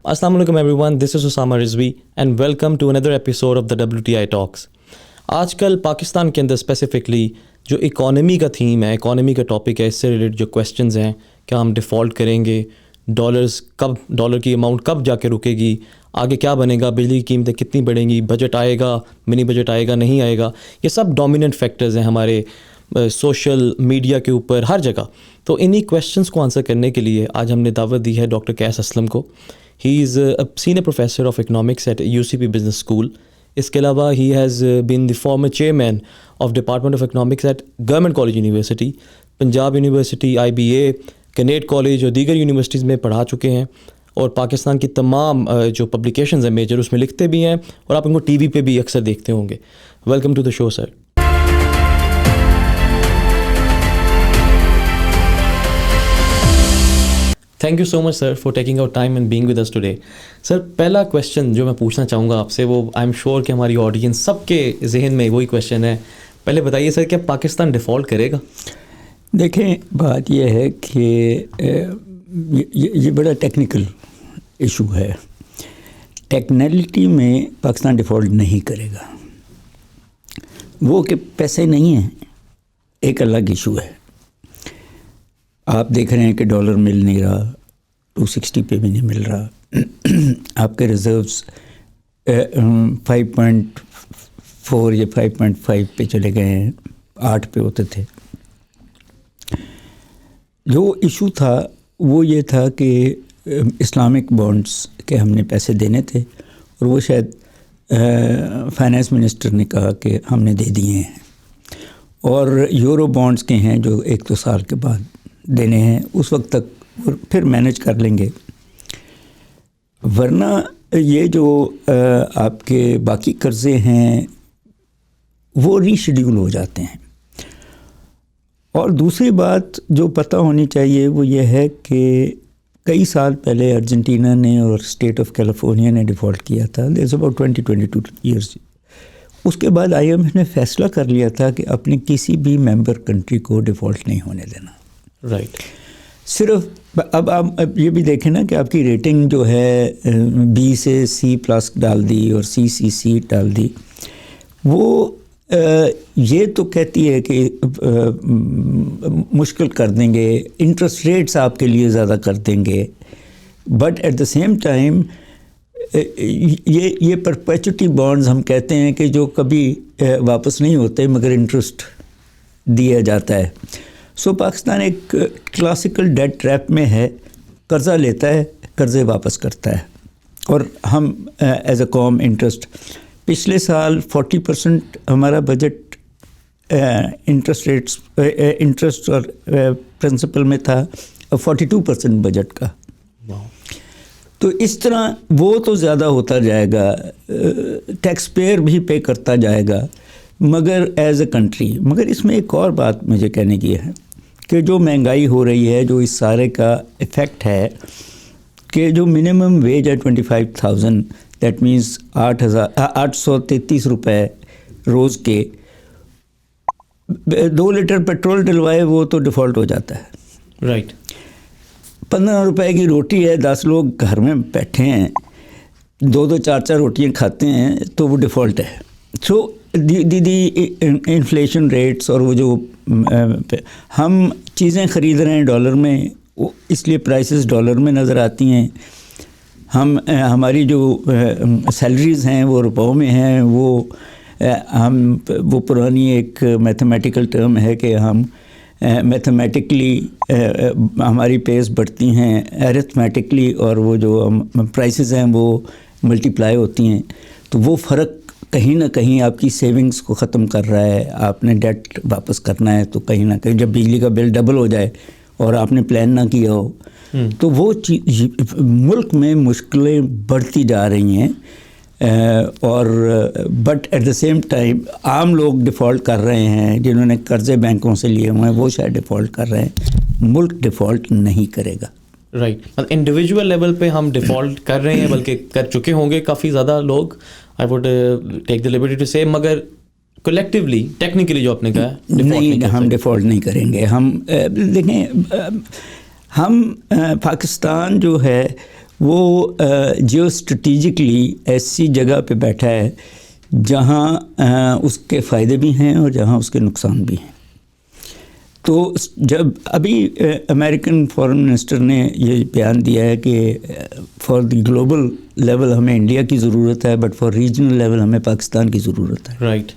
Assalamu alaikum everyone, this is Usama Rizvi and welcome to another episode of the WTI Talks. آج کل پاکستان کے اندر specifically جو economy کا theme ہے، economy کا ٹاپک ہے، اس سے ریلیٹڈ جو کویسچنز ہیں، کیا ہم ڈیفالٹ کریں گے، ڈالر کی اماؤنٹ کب جا کے رکے گی، آگے کیا بنے گا، بجلی کی قیمتیں کتنی بڑھیں گی، بجٹ آئے گا، منی بجٹ آئے گا، نہیں آئے گا، یہ سب ڈومیننٹ فیکٹرز ہیں ہمارے سوشل میڈیا کے اوپر ہر جگہ. تو انہی کویسچنس کو آنسر کرنے کے لیے آج ہم نے دعوت دی ہے ڈاکٹر قیس اسلم کو. He is a senior professor of economics at UCP business school. اس کے علاوہ he has been the former chairman of department of economics at government college university, Punjab university, IBA، Kinnaird college اور دیگر یونیورسٹیز میں پڑھا چکے ہیں، اور پاکستان کی تمام جو پبلیکیشنز ہیں میجر اس میں لکھتے بھی ہیں، اور آپ ان کو TV پہ بھی اکثر دیکھتے ہوں گے. Welcome to the show sir. Thank you so much sir for taking out time and being with us today. Sir پہلا کویشچن جو میں پوچھنا چاہوں گا آپ سے، وہ آئی ایم شیور کہ ہماری آڈینس سب کے ذہن میں وہی کویشچن ہے. پہلے بتائیے سر، کیا پاکستان ڈیفالٹ کرے گا؟ دیکھیں، بات یہ ہے کہ یہ بڑا ٹیکنیکل ایشو ہے. ٹیکنالٹی میں پاکستان ڈیفالٹ نہیں کرے گا. وہ کہ پیسے نہیں ہیں ایک الگ ایشو ہے. آپ دیکھ رہے ہیں کہ ڈالر مل نہیں رہا، 260 پہ بھی نہیں مل رہا. آپ کے ریزروز 5.4 یا 5.5 پہ چلے گئے ہیں، 8 پہ ہوتے تھے. جو ایشو تھا وہ یہ تھا کہ اسلامک بانڈز کے ہم نے پیسے دینے تھے، اور وہ شاید فائنانس منسٹر نے کہا کہ ہم نے دے دیے ہیں، اور یورو بانڈز کے ہیں جو 1-2 سال کے بعد دینے ہیں، اس وقت تک پھر مینج کر لیں گے. ورنہ یہ جو آپ کے باقی قرضے ہیں وہ ری شیڈیول ہو جاتے ہیں. اور دوسری بات جو پتہ ہونی چاہیے وہ یہ ہے کہ کئی سال پہلے ارجنٹینا نے اور اسٹیٹ آف کیلیفورنیا نے ڈیفالٹ کیا تھا. That's about 22 years. اس کے بعد IMF نے فیصلہ کر لیا تھا کہ اپنے کسی بھی ممبر کنٹری کو ڈیفالٹ نہیں ہونے دینا. رائٹ. صرف اب آپ یہ بھی دیکھیں نا کہ آپ کی ریٹنگ جو ہے B سے C+ ڈال دی اور CCC ڈال دی. وہ یہ تو کہتی ہے کہ مشکل کر دیں گے، انٹرسٹ ریٹس آپ کے لیے زیادہ کر دیں گے، but at the same time یہ پرپیچوٹی بانڈز ہم کہتے ہیں کہ جو کبھی واپس نہیں ہوتے مگر انٹرسٹ دیا جاتا ہے. سو پاکستان ایک کلاسیکل ڈیٹ ٹریپ میں ہے. قرضہ لیتا ہے، قرضے واپس کرتا ہے، اور ہم ایز اے قوم انٹرسٹ پچھلے سال 40% ہمارا بجٹ انٹرسٹ ریٹس انٹرسٹ اور پرنسپل میں تھا، 42% بجٹ کا. تو اس طرح وہ تو زیادہ ہوتا جائے گا، ٹیکس پیئر بھی پے کرتا جائے گا، مگر ایز اے کنٹری. مگر اس میں ایک اور بات مجھے کہنے کی ہے کہ جو مہنگائی ہو رہی ہے، جو اس سارے کا ایفیکٹ ہے کہ جو منیمم ویج ہے 25,000، دیٹ مینس 833 روپے روز کے، 2 لیٹر پیٹرول ڈلوائے وہ تو ڈیفالٹ ہو جاتا ہے. رائٹ. 15 روپے کی روٹی ہے، 10 لوگ گھر میں بیٹھے ہیں، 2 4 روٹیاں کھاتے ہیں تو وہ ڈیفالٹ ہے. سو دی انفلیشن ریٹس، اور وہ جو ہم چیزیں خرید رہے ہیں ڈالر میں، اس لیے پرائسز ڈالر میں نظر آتی ہیں. ہماری جو سیلریز ہیں وہ روپوں میں ہیں. وہ پرانی ایک میتھمیٹیکل ٹرم ہے کہ ہم میتھمیٹکلی ہماری پیز بڑھتی ہیں ایرتھمیٹکلی، اور وہ جو پرائسز ہیں وہ ملٹیپلائی ہوتی ہیں. تو وہ فرق کہیں نہ کہیں آپ کی سیونگز کو ختم کر رہا ہے. آپ نے ڈیٹ واپس کرنا ہے تو کہیں نہ کہیں جب بجلی کا بل ڈبل ہو جائے اور آپ نے پلان نہ کیا ہو تو وہ ملک میں مشکلیں بڑھتی جا رہی ہیں. اور but at the same time عام لوگ ڈیفالٹ کر رہے ہیں، جنہوں نے قرضے بینکوں سے لیے ہوئے ہیں وہ شاید ڈیفالٹ کر رہے ہیں. ملک ڈیفالٹ نہیں کرے گا. رائٹ. انڈیویجول لیول پہ ہم ڈیفالٹ کر رہے ہیں، بلکہ کر چکے ہوں گے کافی زیادہ لوگ. I would take the liberty to say, مگر کلیکٹیولی ٹیکنیکلی جو آپ نے کہا نہیں، ہم ڈیفالٹ نہیں کریں گے. ہم دیکھیں، ہم پاکستان جو ہے وہ جیو اسٹریٹجکلی ایسی جگہ پہ بیٹھا ہے جہاں اس کے فائدے بھی ہیں اور جہاں اس کے نقصان بھی ہیں. تو جب ابھی امریکن فارن منسٹر نے یہ بیان دیا ہے کہ فار دی گلوبل لیول ہمیں انڈیا کی ضرورت ہے، بٹ فار ریجنل لیول ہمیں پاکستان کی ضرورت ہے. رائٹ.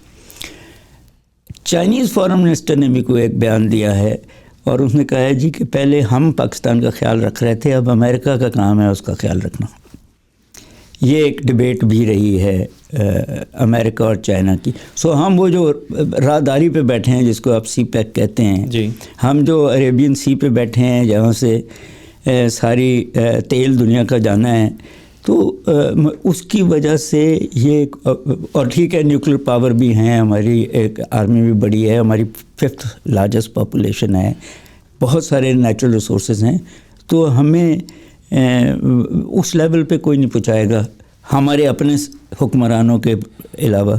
چائنیز فارن منسٹر نے بھی کوئی ایک بیان دیا ہے اور اس نے کہا ہے جی کہ پہلے ہم پاکستان کا خیال رکھ رہے تھے، اب امریکہ کا کام ہے اس کا خیال رکھنا. یہ ایک ڈبیٹ بھی رہی ہے امریکہ اور چائنا کی. سو ہم وہ جو راہداری پہ بیٹھے ہیں جس کو آپ سی پیک کہتے ہیں، جی، ہم جو عریبین سی پہ بیٹھے ہیں جہاں سے ساری تیل دنیا کا جانا ہے، تو اس کی وجہ سے یہ اور ٹھیک ہے نیوکلیر پاور بھی ہیں، ہماری ایک آرمی بھی بڑی ہے، ہماری 5th لارجسٹ پاپولیشن ہے، بہت سارے نیچرل ریسورسز ہیں. تو ہمیں اس لیول پہ کوئی نہیں پہنچائے گا ہمارے اپنے حکمرانوں کے علاوہ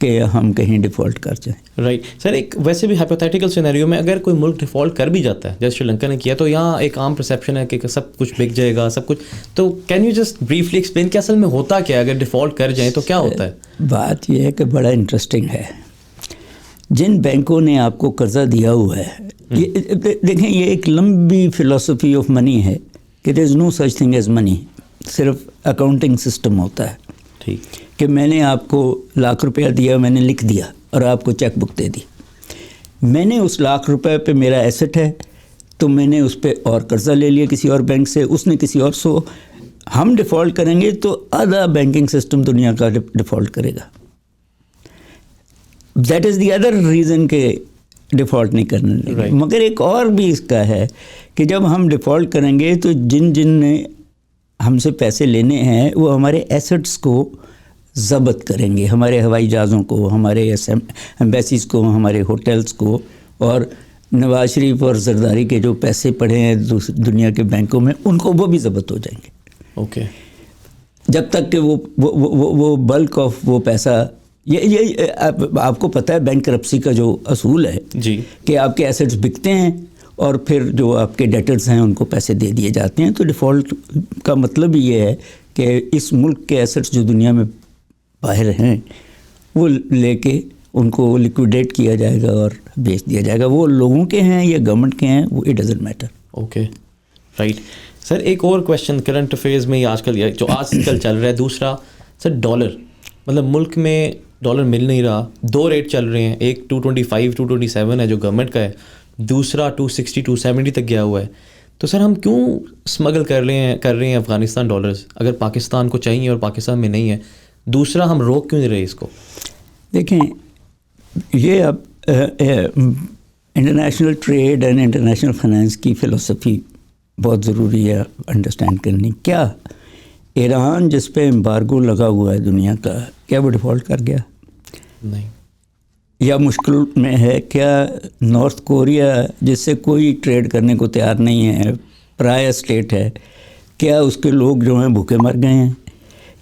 کہ ہم کہیں ڈیفالٹ کر جائیں. رائٹ. سر ایک ویسے بھی ہائپوتھیٹیکل سینیریو میں اگر کوئی ملک ڈیفالٹ کر بھی جاتا ہے جیسے سری لنکا نے کیا، تو یہاں ایک عام پرسیپشن ہے کہ سب کچھ بک جائے گا سب کچھ. تو can you just briefly explain کہ اصل میں ہوتا کیا ہے؟ اگر ڈیفالٹ کر جائیں تو کیا ہوتا ہے؟ بات یہ ہے کہ بڑا انٹرسٹنگ ہے. جن بینکوں نے آپ کو قرضہ دیا ہوا ہے، دیکھیں یہ ایک لمبی فلسفی آف منی ہے کہ دیر از نو سچ تھنگ ایز منی. صرف اکاؤنٹنگ سسٹم ہوتا ہے. ٹھیک. کہ میں نے آپ کو ₹1,00,000 دیا، میں نے لکھ دیا اور آپ کو چیک بک دے دی. میں نے اس ₹1,00,000 پہ میرا ایسٹ ہے تو میں نے اس پہ اور قرضہ لے لیا کسی اور بینک سے، اس نے کسی اور. سو ہم ڈیفالٹ کریں گے تو آدھا بینکنگ سسٹم دنیا کا ڈیفالٹ کرے گا. That is the other reason کہ ڈیفالٹ نہیں کرنے لگے. مگر ایک اور بھی اس کا ہے کہ جب ہم ڈیفالٹ کریں گے تو جن نے ہم سے پیسے لینے ہیں وہ ہمارے ایسٹس کو ضبط کریں گے، ہمارے ہوائی جہازوں کو، ہمارے ایمبیسیز کو، ہمارے ہوٹلز کو. اور نواز شریف اور زرداری کے جو پیسے پڑے ہیں دنیا کے بینکوں میں، ان کو وہ بھی ضبط ہو جائیں گے. اوکے. جب تک کہ وہ بلک آف وہ پیسہ، یہ آپ کو پتہ ہے بینک کرپسی کا جو اصول ہے جی، کہ آپ کے ایسٹس بکتے ہیں اور پھر جو آپ کے ڈیٹرز ہیں ان کو پیسے دے دیے جاتے ہیں. تو ڈیفالٹ کا مطلب یہ ہے کہ اس ملک کے ایسٹس جو دنیا میں باہر ہیں وہ لے کے ان کو لیکویڈیٹ کیا جائے گا اور بیچ دیا جائے گا. وہ لوگوں کے ہیں یا گورنمنٹ کے ہیں، وہ it doesn't matter. Okay. Right. Sir ایک اور کویشچن کرنٹ افیئرز میں آج کل چل رہا ہے. دوسرا سر ڈالر، مطلب ملک میں ڈالر مل نہیں رہا. 2 ریٹ چل رہے ہیں، ایک 225 227 ہے جو گورنمنٹ کا ہے، دوسرا 260 270 تک گیا ہوا ہے. تو سر ہم کیوں اسمگل کر رہے ہیں افغانستان ڈالرز اگر پاکستان کو چاہیے اور پاکستان میں نہیں ہے؟ دوسرا ہم روک کیوں نہیں رہے اس کو؟ دیکھیں یہ اب international trade and international finance کی فلسفی بہت ضروری ہے انڈرسٹینڈ کرنی. کیا ایران جس پہ امبارگو لگا ہوا ہے دنیا کا، کیا وہ ڈیفالٹ کر گیا؟ نہیں. یا مشکل میں ہے؟ کیا نارتھ کوریا جس سے کوئی ٹریڈ کرنے کو تیار نہیں ہے، پرائر اسٹیٹ ہے، کیا اس کے لوگ جو ہیں بھوکے مر گئے ہیں؟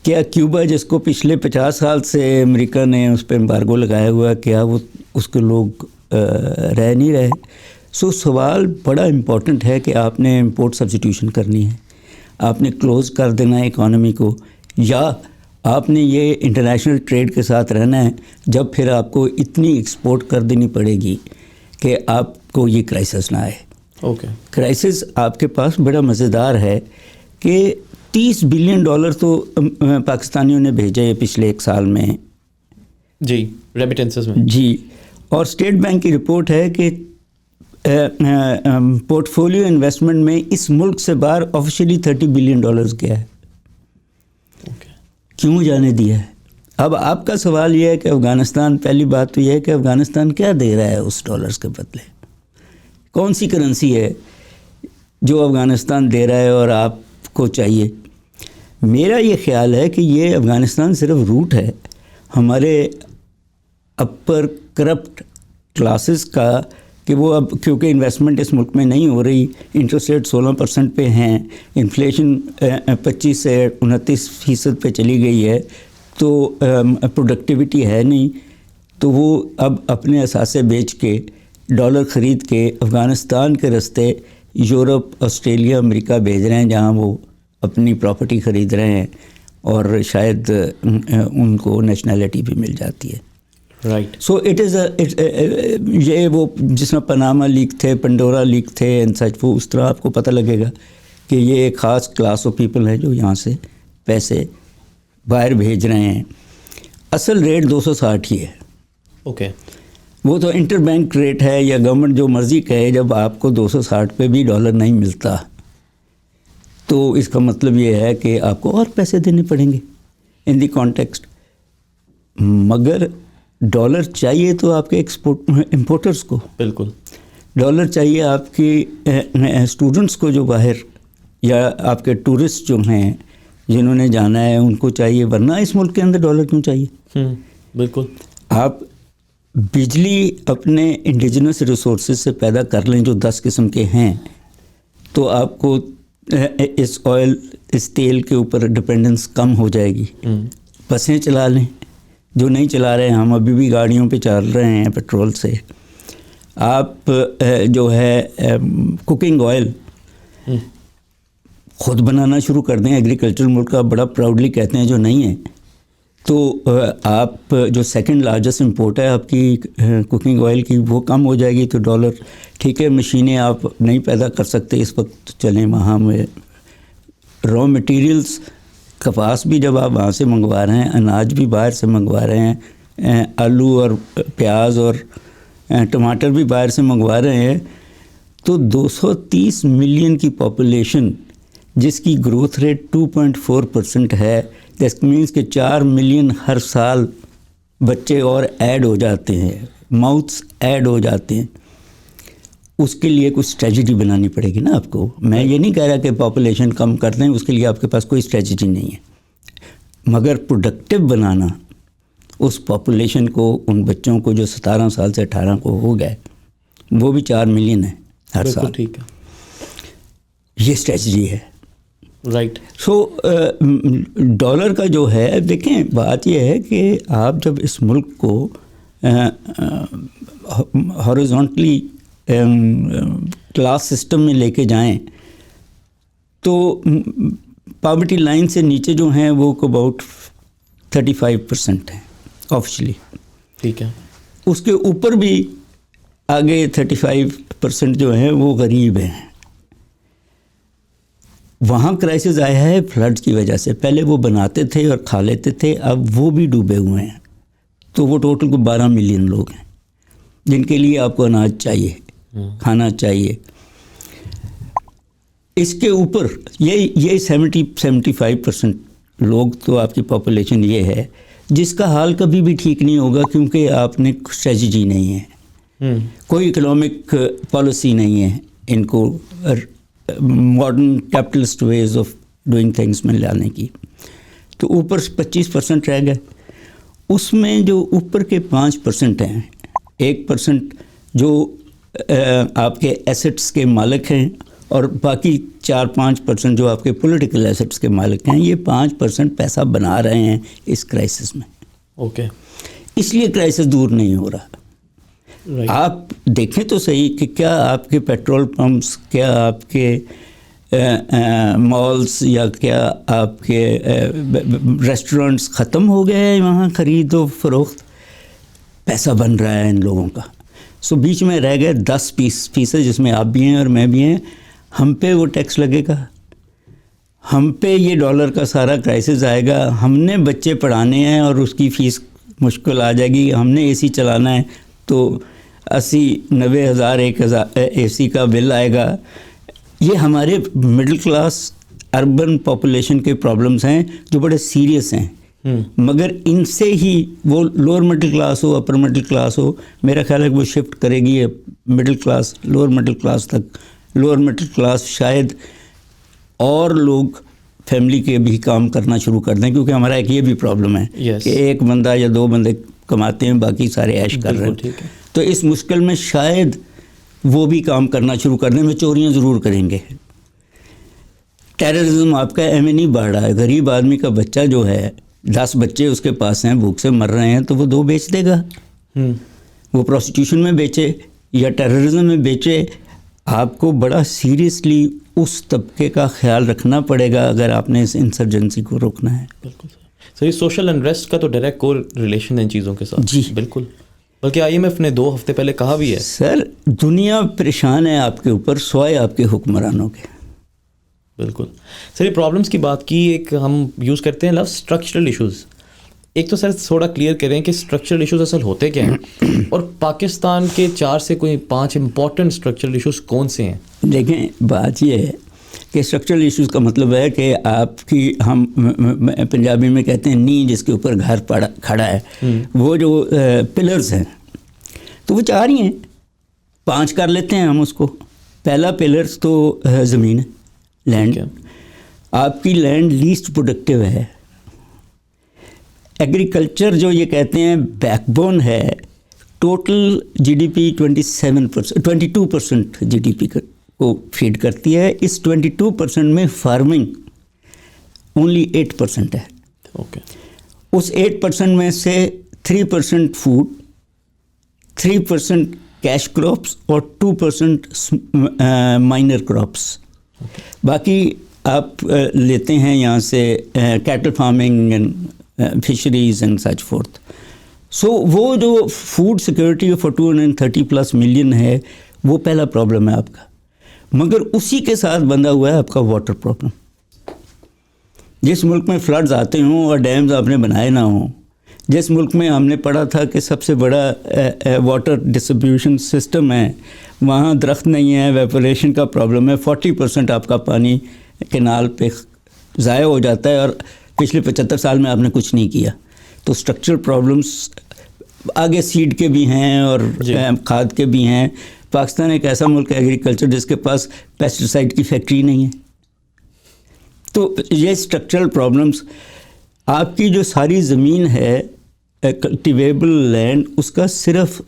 کیا کیوبا جس کو پچھلے 50 سال سے امریکہ نے اس پہ امبارگو لگایا ہوا ہے، کیا وہ اس کے لوگ رہ نہیں رہے؟ سو سوال بڑا امپورٹنٹ ہے کہ آپ نے امپورٹ سبسٹیوشن کرنی ہے، آپ نے کلوز کر دینا ہے اکانومی کو، یا آپ نے یہ انٹرنیشنل ٹریڈ کے ساتھ رہنا ہے جب پھر آپ کو اتنی ایکسپورٹ کر دینی پڑے گی کہ آپ کو یہ کرائسس نہ آئے. اوکے. کرائسس آپ کے پاس بڑا مزیدار ہے کہ $30 بلین تو پاکستانیوں نے بھیجے پچھلے 1 سال میں. جی، ریمیٹنسز میں. جی. اور اسٹیٹ بینک کی رپورٹ ہے کہ پورٹ فولیو انویسٹمنٹ میں اس ملک سے باہر آفیشلی $30 بلین گیا ہے. کیوں جانے دیا ہے؟ اب آپ کا سوال یہ ہے کہ افغانستان، پہلی بات تو یہ ہے کہ افغانستان کیا دے رہا ہے اس ڈالرز کے بدلے؟ کون سی کرنسی ہے جو افغانستان دے رہا ہے اور آپ کو چاہیے؟ میرا یہ خیال ہے کہ یہ افغانستان صرف روٹ ہے ہمارے اپر کرپٹ کلاسز کا، کہ وہ اب کیونکہ انویسٹمنٹ اس ملک میں نہیں ہو رہی، انٹرسٹ ریٹ 16% پہ ہیں، انفلیشن 25 سے 29% پہ چلی گئی ہے، تو پروڈکٹیوٹی ہے نہیں، تو وہ اب اپنے اثاثے بیچ کے ڈالر خرید کے افغانستان کے راستے یورپ، آسٹریلیا، امریکہ بھیج رہے ہیں جہاں وہ اپنی پراپرٹی خرید رہے ہیں اور شاید ان کو نیشنلٹی بھی مل جاتی ہے. رائٹ. سو اٹ از یہ وہ جس میں پاناما لیک تھے, پنڈورا لیک تھے اینڈ سچ, وہ اس طرح آپ کو پتہ لگے گا کہ یہ ایک خاص کلاس آف پیپل ہے جو یہاں سے پیسے باہر بھیج رہے ہیں. اصل ریٹ 260 ہی ہے. اوکے. وہ تو انٹر بینک ریٹ ہے یا گورنمنٹ جو مرضی کہے, جب آپ کو 260 پہ بھی ڈالر نہیں ملتا تو اس کا مطلب یہ ہے کہ آپ کو اور پیسے دینے پڑیں گے ان دی کانٹیکسٹ. مگر ڈالر چاہیے تو آپ کے امپورٹرز کو, بالکل ڈالر چاہیے آپ کی اسٹوڈنٹس کو جو باہر, یا آپ کے ٹورسٹ جو ہیں جنہوں نے جانا ہے ان کو چاہیے, ورنہ اس ملک کے اندر ڈالر کیوں چاہیے؟ بالکل. آپ بجلی اپنے انڈیجنس ریسورسز سے پیدا کر لیں جو 10 قسم کے ہیں, تو آپ کو اس آئل, اس تیل کے اوپر ڈپینڈنس کم ہو جائے گی. بسیں چلا لیں, جو نہیں چلا رہے ہیں, ہم ابھی بھی گاڑیوں پہ چل رہے ہیں پیٹرول سے. آپ جو ہے کوکنگ آئل خود بنانا شروع کر دیں. ایگریکلچر ملک کا بڑا پراؤڈلی کہتے ہیں, جو نہیں ہے تو آپ جو سیکنڈ لارجسٹ امپورٹ ہے آپ کی کوکنگ آئل کی, وہ کم ہو جائے گی. تو ڈالر ٹھیک ہے, مشینیں آپ نہیں پیدا کر سکتے اس وقت, چلیں وہاں میں را مٹیریلز, کپاس بھی جب آپ وہاں سے منگوا رہے ہیں, اناج بھی باہر سے منگوا رہے ہیں, آلو اور پیاز اور ٹماٹر بھی باہر سے منگوا رہے ہیں, تو 230 ملین کی پاپولیشن جس کی گروتھ ریٹ 2.4% ہے, دیٹ مینس کہ 4 ملین ہر سال بچے اور ایڈ ہو جاتے ہیں, ماؤتھس ایڈ ہو جاتے ہیں. اس کے لیے کچھ اسٹریٹجی بنانی پڑے گی نا آپ کو. میں یہ نہیں کہہ رہا کہ پاپولیشن کم کر دیں, اس کے لیے آپ کے پاس کوئی اسٹریٹجی نہیں ہے, مگر پروڈکٹیو بنانا اس پاپولیشن کو, ان بچوں کو جو 17 سال سے 18 کو ہو گئے, وہ بھی 4 ملین ہے ہر سال. ٹھیک ہے, یہ اسٹریٹجی ہے. رائٹ. سو ڈالر کا جو ہے, دیکھیں بات یہ ہے کہ آپ جب اس ملک کو ہارزونٹلی کلاس سسٹم میں لے کے جائیں تو پاورٹی لائن سے نیچے جو ہیں وہ اباؤٹ 35% ہیں آفیشلی. ٹھیک ہے. اس کے اوپر بھی آگے 35% جو ہیں وہ غریب ہیں. وہاں کرائسس آیا ہے فلڈ کی وجہ سے. پہلے وہ بناتے تھے اور کھا لیتے تھے, اب وہ بھی ڈوبے ہوئے ہیں. تو وہ ٹوٹل کو 12 ملین لوگ ہیں جن کے لیے آپ کو اناج چاہیے, کھانا چاہیے. اس کے اوپر یہ 75% لوگ تو آپ کی پاپولیشن یہ ہے جس کا حال کبھی بھی ٹھیک نہیں ہوگا, کیونکہ آپ نے اسٹریٹجی نہیں ہے, کوئی اکنامک پالیسی نہیں ہے ان کو modern capitalist ways of doing things میں لانے کی. تو اوپر 25% رہ گئے. اس میں جو اوپر کے 5% ہیں, 1% جو آپ کے ایسٹس کے مالک ہیں, اور باقی 4-5% جو آپ کے پولیٹیکل ایسٹس کے مالک ہیں, یہ 5% پیسہ بنا رہے ہیں اس کرائسس میں. اوکے. اس لیے کرائسس دور نہیں ہو رہا. آپ دیکھیں تو صحیح کہ کیا آپ کے پیٹرول پمپس, کیا آپ کے مالز, یا کیا آپ کے ریسٹورنٹس ختم ہو گئے ہیں وہاں خرید و فروخت؟ پیسہ بن رہا ہے ان لوگوں کا. سو بیچ میں رہ گئے 10% جس میں آپ بھی ہیں اور میں بھی ہیں. ہم پہ وہ ٹیکس لگے گا, ہم پہ یہ ڈالر کا سارا کرائسس آئے گا. ہم نے بچے پڑھانے ہیں اور اس کی فیس مشکل آ جائے گی. ہم نے اے سی چلانا ہے تو 80-90 ہزار 1,000 اے سی کا بل آئے گا. یہ ہمارے مڈل کلاس اربن پاپولیشن کے پرابلمس ہیں جو بڑے سیریس ہیں. مگر ان سے ہی وہ لوور مڈل کلاس ہو, اپر مڈل کلاس ہو, میرا خیال ہے کہ وہ شفٹ کرے گی middle class, lower middle class تک. لوور مڈل کلاس شاید اور لوگ فیملی کے بھی کام کرنا شروع کر دیں, کیونکہ ہمارا ایک یہ بھی پرابلم ہے کہ ایک بندہ یا 2 بندے کماتے ہیں, باقی سارے عیش کر رہے ہیں. تو اس مشکل میں شاید وہ بھی کام کرنا شروع کر دیں. میں چوریاں ضرور کریں گے. ٹیررزم آپ کا ایم نہیں بڑھ رہا ہے. غریب آدمی کا بچہ جو ہے, 10 بچے اس کے پاس ہیں, بھوک سے مر رہے ہیں, تو وہ 2 بیچ دے گا. وہ پروسٹیوشن میں بیچے یا ٹیررزم میں بیچے. آپ کو بڑا سیریسلی اس طبقے کا خیال رکھنا پڑے گا اگر آپ نے اس انسرجنسی کو روکنا ہے. بالکل سر. یہ سوشل انریسٹ کا تو ڈائریکٹ کو ریلیشن ہے ان چیزوں کے ساتھ. جی بالکل. بلکہ IMF نے 2 ہفتے پہلے کہا بھی ہے. سر دنیا پریشان ہے آپ کے اوپر سوائے آپ کے حکمرانوں کے. بالکل سر. یہ پرابلمس کی بات کی, ایک ہم یوز کرتے ہیں لفظ اسٹرکچرل ایشوز. ایک تو سر تھوڑا کلیئر کریں کہ اسٹرکچرل ایشوز اصل ہوتے کیا ہیں, اور پاکستان کے 4 سے کوئی 5 امپورٹنٹ اسٹرکچرل ایشوز کون سے ہیں؟ دیکھیں بات یہ ہے کہ اسٹرکچرل ایشوز کا مطلب ہے کہ آپ کی, ہم پنجابی میں کہتے ہیں نی جس کے اوپر گھر کھڑا ہے, وہ جو پلرز ہیں تو وہ 4 ہی ہیں, 5 کر لیتے ہیں ہم اس کو. پہلا پلرز تو زمین ہے, لینڈ. آپ کی لینڈ لیسٹ پروڈکٹیو ہے. ایگریکلچر جو یہ کہتے ہیں بیک بون ہے, ٹوٹل GDP 22% GDP کو فیڈ کرتی ہے. اس 22% میں فارمنگ اونلی 8% ہے. اوکے. اس 8% میں سے 3% فوڈ, 3% کیش کراپس اور 2% مائنر کراپس. باقی آپ لیتے ہیں یہاں سے cattle farming and fisheries and such forth. So وہ جو فوڈ سیکورٹی فار 230+ ملین ہے وہ پہلا پرابلم ہے آپ کا. مگر اسی کے ساتھ بندھا ہوا ہے آپ کا واٹر پرابلم. جس ملک میں فلڈز آتے ہوں اور ڈیمز آپ نے بنائے نہ ہوں, جس ملک میں ہم نے پڑھا تھا کہ سب سے بڑا واٹر ڈسٹریبیوشن سسٹم ہے, وہاں درخت نہیں ہے, ایویپوریشن کا پرابلم ہے, 40% آپ کا پانی کینال پہ ضائع ہو جاتا ہے, اور پچھلے 75 سال میں آپ نے کچھ نہیں کیا. تو اسٹرکچرل پرابلمس آگے سیڈ کے بھی ہیں اور کھاد کے بھی ہیں. پاکستان ایک ایسا ملک ہے ایگریکلچر جس کے پاس پیسٹیسائڈ کی فیکٹری نہیں ہے. تو یہ اسٹرکچرل پرابلمس, آپ کی جو ساری زمین ہے کلٹیویبل لینڈ, اس کا صرف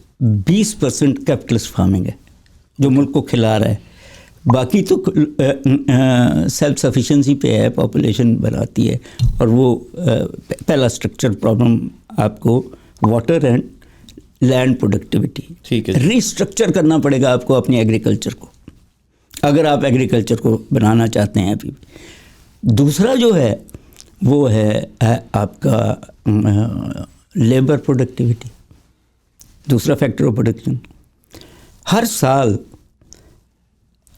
20% کیپٹلسٹ فارمنگ ہے جو ملک کو کھلا رہا ہے. باقی تو سیلف سفیشنسی پہ ہے, پاپولیشن بناتی ہے. اور وہ پہلا اسٹرکچر پرابلم آپ کو واٹر اینڈ لینڈ پروڈکٹیوٹی. ٹھیک ہے. ریسٹرکچر کرنا پڑے گا آپ کو اپنی ایگریکلچر کو, اگر آپ ایگریکلچر کو بنانا چاہتے ہیں. ابھی دوسرا جو ہے وہ ہے آپ کا لیبر پروڈکٹیوٹی, دوسرا فیکٹر آف پروڈکشن. ہر سال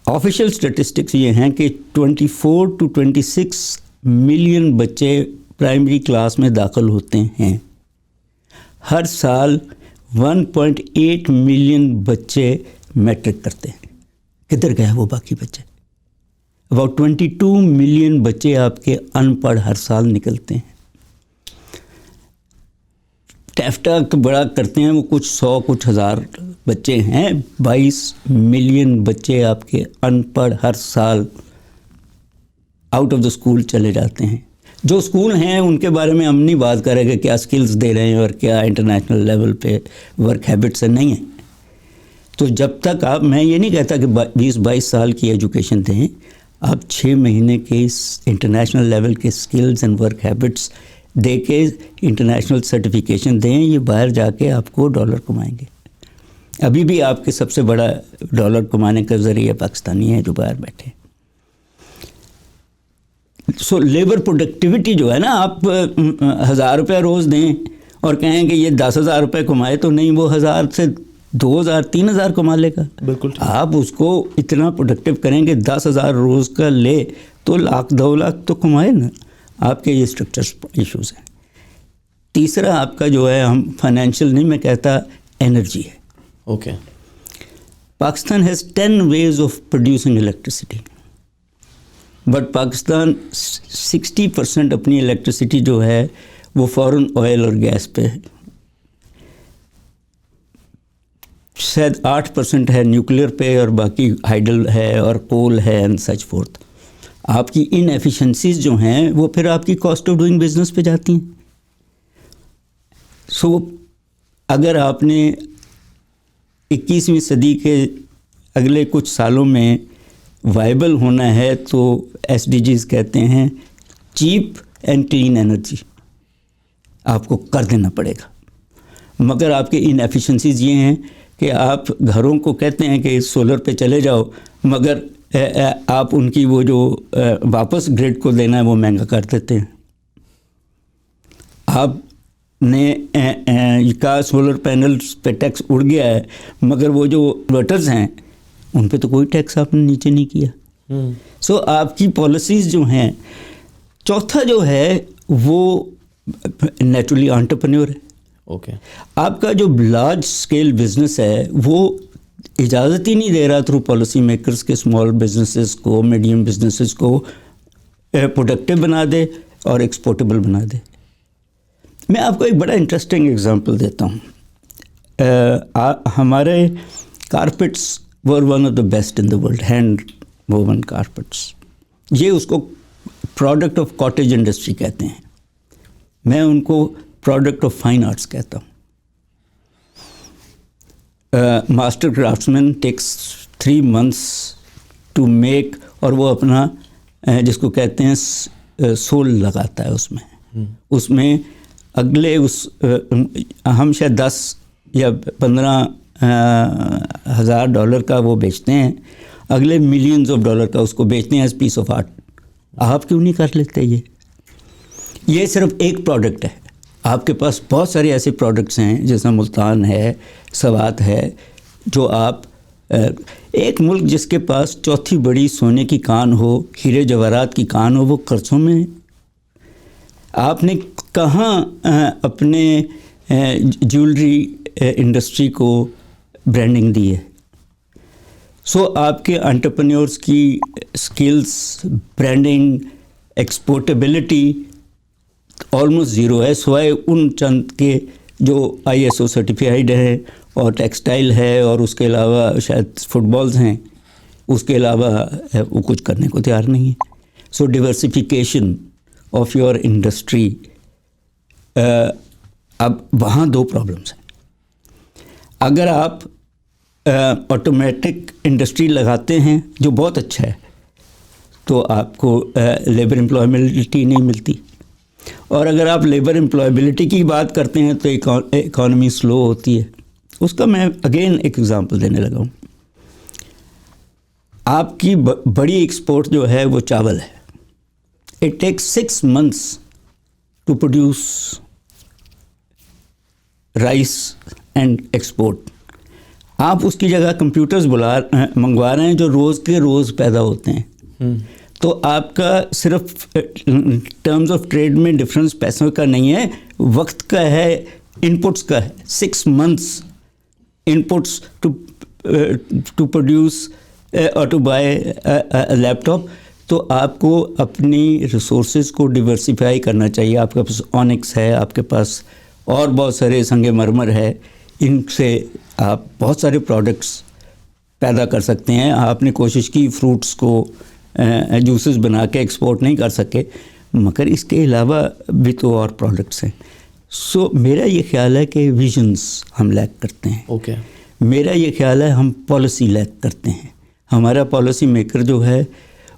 آفیشیل اسٹیٹسٹکس یہ ہیں کہ 24 to 26 ملین بچے پرائمری کلاس میں داخل ہوتے ہیں. ہر سال 1.8 ملین بچے میٹرک کرتے ہیں. کدھر گئے وہ باقی بچے؟ اباؤٹ 22 ملین بچے آپ کے ان پڑھ ہر سال نکلتے ہیں. ٹیفٹا بڑا کرتے ہیں وہ کچھ 100 کچھ ہزار بچے ہیں. 22 ملین بچے آپ کے ان پڑھ ہر سال آؤٹ آف دا اسکول چلے جاتے ہیں. جو اسکول ہیں ان کے بارے میں ہم نہیں بات کریں کہ کیا اسکلز دے رہے ہیں اور کیا انٹرنیشنل لیول پہ ورک ہیبٹس نہیں ہیں. تو جب تک آپ, میں یہ نہیں کہتا کہ 20-22 سال کی ایجوکیشن دیں, آپ 6 مہینے کے انٹرنیشنل لیول کے اسکلز اینڈ ورک ہیبٹس دے کے انٹرنیشنل سرٹیفیکیشن دیں, یہ باہر جا کے آپ کو ڈالر کمائیں گے. ابھی بھی آپ کے سب سے بڑا ڈالر کمانے کا ذریعہ پاکستانی ہے جو باہر بیٹھے. سو لیبر پروڈکٹیوٹی جو ہے نا, آپ 1000 روپے روز دیں اور کہیں کہ یہ 10,000 روپے کمائے, تو نہیں, وہ 1000 سے 2,000-3,000 کما لے گا. بالکل. آپ اس کو اتنا پروڈکٹیو کریں کہ 10,000 روز کا لے تو 1,00,000-2 لاکھ تو کمائے نا. آپ کے یہ اسٹرکچر ایشوز ہیں. تیسرا آپ کا جو ہے, ہم فائنینشیل نہیں میں کہتا, انرجی ہے. Okay. Pakistan has 10 ways of producing electricity, but Pakistan 60% اپنی الیکٹریسٹی جو ہے وہ فورن آئل اور گیس پہ ہے. شاید 8% ہے نیوکلیئر پہ, اور باقی ہائیڈل ہے اور کول ہے اینڈ سچ فورتھ. آپ کی ان ایفیشنسیز جو ہیں وہ پھر آپ کی کاسٹ آف ڈوئنگ بزنس پہ جاتی ہیں. سو اگر آپ نے 21ویں صدی کے اگلے کچھ سالوں میں وائبل ہونا ہے تو SDGs کہتے ہیں چیپ اینڈ کلین انرجی آپ کو کر دینا پڑے گا. مگر آپ کے ان ایفیشنسیز یہ ہیں کہ آپ گھروں کو کہتے ہیں کہ سولر پہ چلے جاؤ, مگر آپ ان کی وہ جو واپس گریڈ کو دینا ہے وہ مہنگا کر دیتے ہیں. آپ نے کہا سولر پینلز پہ ٹیکس اڑ گیا ہے, مگر وہ جو انورٹرز ہیں ان پہ تو کوئی ٹیکس آپ نے نیچے نہیں کیا. سو آپ کی پالیسیز جو ہیں. چوتھا جو ہے وہ نیچرلی انٹرپرینور ہے. اوکے, آپ کا جو لارج اسکیل بزنس ہے وہ اجازت ہی نہیں دے رہا تھرو پالیسی میکرز کے اسمال بزنسز کو, میڈیم بزنسز کو پروڈکٹیو بنا دے اور ایکسپورٹیبل بنا دے. میں آپ کو ایک بڑا انٹرسٹنگ ایگزامپل دیتا ہوں. ہمارے carpets were one of the best in the world, hand woven carpets. یہ اس کو پروڈکٹ آف کاٹیج انڈسٹری کہتے ہیں. میں ان کو پروڈکٹ آف فائن آرٹس کہتا ہوں. Master craftsman takes 3 months to make, اور وہ اپنا جس کو کہتے ہیں سول لگاتا ہے اس میں اگلے ہم شاید 10 یا 15 ہزار ڈالر کا وہ بیچتے ہیں, اگلے ملینز آف ڈالر کا اس کو بیچتے ہیں ایز پیس آف آرٹ. آپ کیوں نہیں کر لیتے؟ یہ صرف ایک پروڈکٹ ہے. آپ کے پاس بہت سارے ایسے پروڈکٹس ہیں جیسا ملتان ہے, سوات ہے, جو آپ ایک ملک جس کے پاس چوتھی بڑی سونے کی کان ہو, ہیرے جواہرات کی کان ہو, وہ قرضوں میں. آپ نے کہاں اپنے جیولری انڈسٹری کو برانڈنگ دی ہے؟ سو آپ کے انٹرپرینورز کی اسکلس, برانڈنگ, ایکسپورٹیبلٹی آلموسٹ زیرو ہے, سوائے ان چند کے جو ISO سرٹیفائیڈ ہے اور ٹیکسٹائل ہے اور اس کے علاوہ شاید فٹ بالز ہیں. اس کے علاوہ وہ کچھ کرنے کو تیار نہیں ہے. سو ڈیورسیفیکیشن آف یور انڈسٹری. اب وہاں 2 پرابلمس ہیں. اگر آپ آٹومیٹک انڈسٹری لگاتے ہیں جو بہت اچھا ہے, تو آپ کو لیبر امپلائبلٹی نہیں ملتی, اور اگر آپ لیبر امپلائبلٹی کی بات کرتے ہیں تو اکانومی سلو ہوتی ہے. اس کا میں اگین ایک ایگزامپل دینے لگا ہوں. آپ کی بڑی ایکسپورٹ جو ہے وہ چاول ہے. It takes 6 months to produce rice and export. آپ اس کی جگہ کمپیوٹرز منگوا رہے ہیں جو روز کے روز پیدا ہوتے ہیں. تو آپ کا صرف ٹرمز آف ٹریڈ میں ڈفرینس پیسوں کا نہیں ہے, وقت کا ہے, انپٹس کا ہے. 6 months انپٹس ٹو پروڈیوس اور ٹو بائی لیپ ٹاپ. تو آپ کو اپنی ریسورسز کو ڈیورسیفائی کرنا چاہیے. آپ کے پاس اونکس ہے, آپ کے پاس اور بہت سارے سنگ مرمر ہے, ان سے آپ بہت سارے پروڈکٹس پیدا کر سکتے ہیں. آپ نے کوشش کی فروٹس کو جوسز بنا کے ایکسپورٹ نہیں کر سکے, مگر اس کے علاوہ بھی تو اور پروڈکٹس ہیں. سو میرا یہ خیال ہے کہ ویژنس ہم لیک کرتے ہیں. اوکے, میرا یہ خیال ہے ہم پالیسی لیک کرتے ہیں. ہمارا پالیسی میکر جو ہے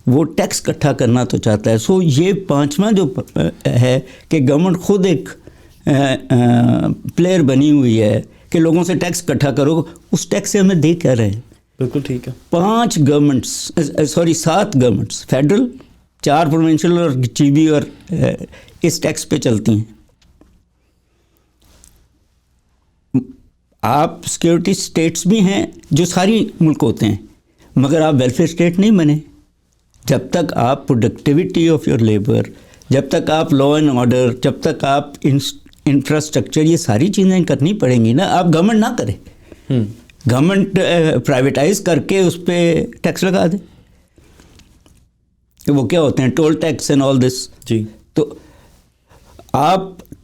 وہ ٹیکس اکٹھا کرنا تو چاہتا ہے. سو یہ 5واں جو ہے کہ گورنمنٹ خود ایک پلیئر بنی ہوئی ہے کہ لوگوں سے ٹیکس اکٹھا کرو. اس ٹیکس سے ہمیں دے کیا رہے ہیں؟ بالکل ٹھیک ہے. 7 گورنمنٹس, فیڈرل, 4 پروونشل اور GB اور اس ٹیکس پہ چلتی ہیں. آپ سیکورٹی اسٹیٹس بھی ہیں جو ساری ملک ہوتے ہیں, مگر آپ ویلفیئر اسٹیٹ نہیں بنے. جب تک آپ پروڈکٹیوٹی آف یور لیبر, جب تک آپ لا اینڈ آرڈر, جب تک آپ انفراسٹرکچر, یہ ساری چیزیں کرنی پڑیں گی نا. آپ گورنمنٹ نہ کرے, گورنمنٹ پرائیویٹائز کر کے اس پہ ٹیکس لگا دے. وہ کیا ہوتے ہیں, ٹول ٹیکس اینڈ آل دس. جی, تو آپ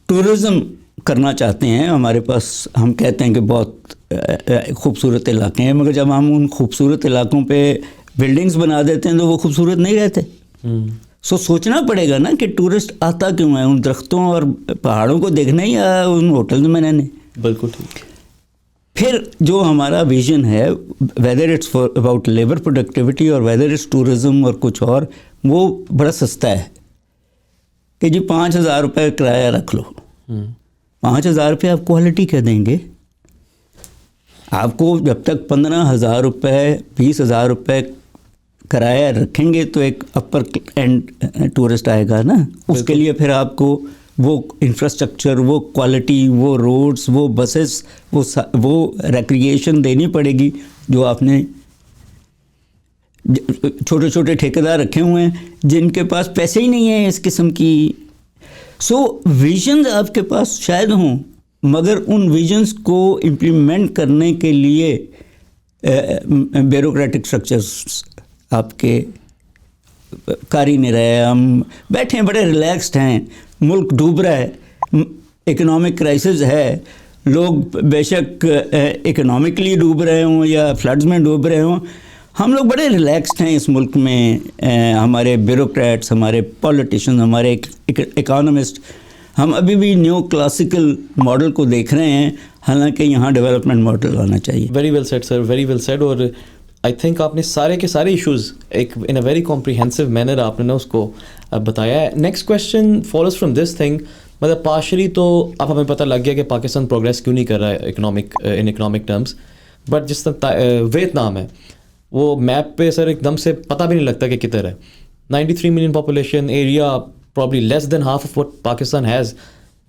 ٹورزم کرنا چاہتے ہیں. ہمارے پاس ہم کہتے ہیں کہ بہت خوبصورت علاقے ہیں, مگر جب ہم ان خوبصورت علاقوں پہ بلڈنگز بنا دیتے ہیں تو وہ خوبصورت نہیں رہتے. سو سوچنا پڑے گا نا کہ ٹورسٹ آتا کیوں ہے, ان درختوں اور پہاڑوں کو دیکھنا ہی یا ان ہوٹلز میں رہنے. بالکل ٹھیک. پھر جو ہمارا ویژن ہے, whether it's about labour productivity اور ویدر اٹس ٹورزم اور کچھ اور, وہ بڑا سستا ہے کہ جی 5,000 روپے کرایہ رکھ لو. 5,000 روپے آپ کوالٹی کیا دیں گے؟ آپ کو جب تک 15,000 روپے 20,000 روپے کرایہ رکھیں گے تو ایک اپر اینڈ ٹورسٹ آئے گا نا, اس کے لیے پھر آپ کو وہ انفراسٹرکچر, وہ کوالٹی, وہ روڈز, وہ بسز, وہ ریکریشن دینی پڑے گی جو آپ نے. چھوٹے چھوٹے ٹھیکیدار رکھے ہوئے ہیں جن کے پاس پیسے ہی نہیں ہیں اس قسم کی. سو ویژنز آپ کے پاس شاید ہوں, مگر ان ویژنز کو امپلیمنٹ کرنے کے لیے بیوروکریٹک سٹرکچرز آپ کے کار ہی نہیں رہے. ہم بیٹھے ہیں بڑے ریلیکسڈ ہیں, ملک ڈوب رہا ہے, اکنامک کرائسس ہے, لوگ بے شک اکنامکلی ڈوب رہے ہوں یا فلڈز میں ڈوب رہے ہوں, ہم لوگ بڑے ریلیکسڈ ہیں اس ملک میں. ہمارے بیوروکریٹس, ہمارے پولیٹیشین, ہمارے اکانومسٹ, ہم ابھی بھی نیو کلاسیکل ماڈل کو دیکھ رہے ہیں, حالانکہ یہاں ڈیولپمنٹ ماڈل آنا چاہیے. ویری ویل سیڈ سر, ویری ویل سیڈ. اور آئی تھنک آپ نے سارے کے سارے ایشوز ایک ان اے ویری کمپریہنسو مینر آپ نے نا اس کو بتایا ہے. Next question follows from this thing, مطلب پارشلی تو اب ہمیں پتہ لگ گیا کہ پاکستان پروگریس کیوں نہیں کر رہا ہے اکنامک ٹرمز, بٹ جس طرح ویتنام ہے وہ میپ پہ سر ایک دم سے پتہ بھی نہیں لگتا کہ کدھر ہے. 93 million population, area probably less than half of what Pakistan has.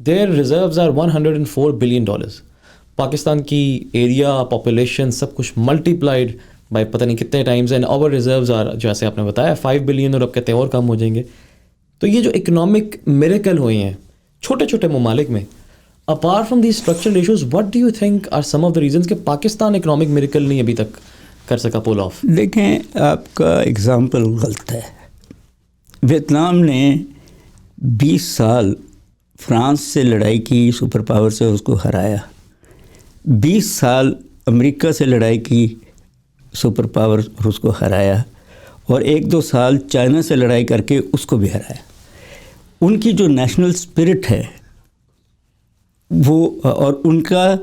Their reserves are $104 billion. Pakistan کی ایریا, پاپولیشن, سب کچھ ملٹیپلائڈ بائی پتہ نہیں کتنے Times, and our reserves are جیسے آپ نے بتایا 5 بلین, اور اب کہتے ہیں اور کم ہو جائیں گے. تو یہ جو اکنامک میریکل ہوئے ہیں چھوٹے چھوٹے ممالک میں, apart from these structural issues, what do you think are some of the reasons کہ پاکستان اکنامک میریکل نہیں ابھی تک کر سکا پول آف؟ دیکھیں, آپ کا اگزامپل غلط ہے. ویتنام نے 20 سال فرانس سے لڑائی کی, سپر پاور سے اس کو ہرایا. 20 سال امریکہ سے لڑائی کی, سپر پاور, اور اس کو ہرایا. اور 1-2 سال چائنا سے لڑائی کر کے اس کو بھی ہرایا. ان کی جو نیشنل اسپرٹ ہے وہ, اور ان کا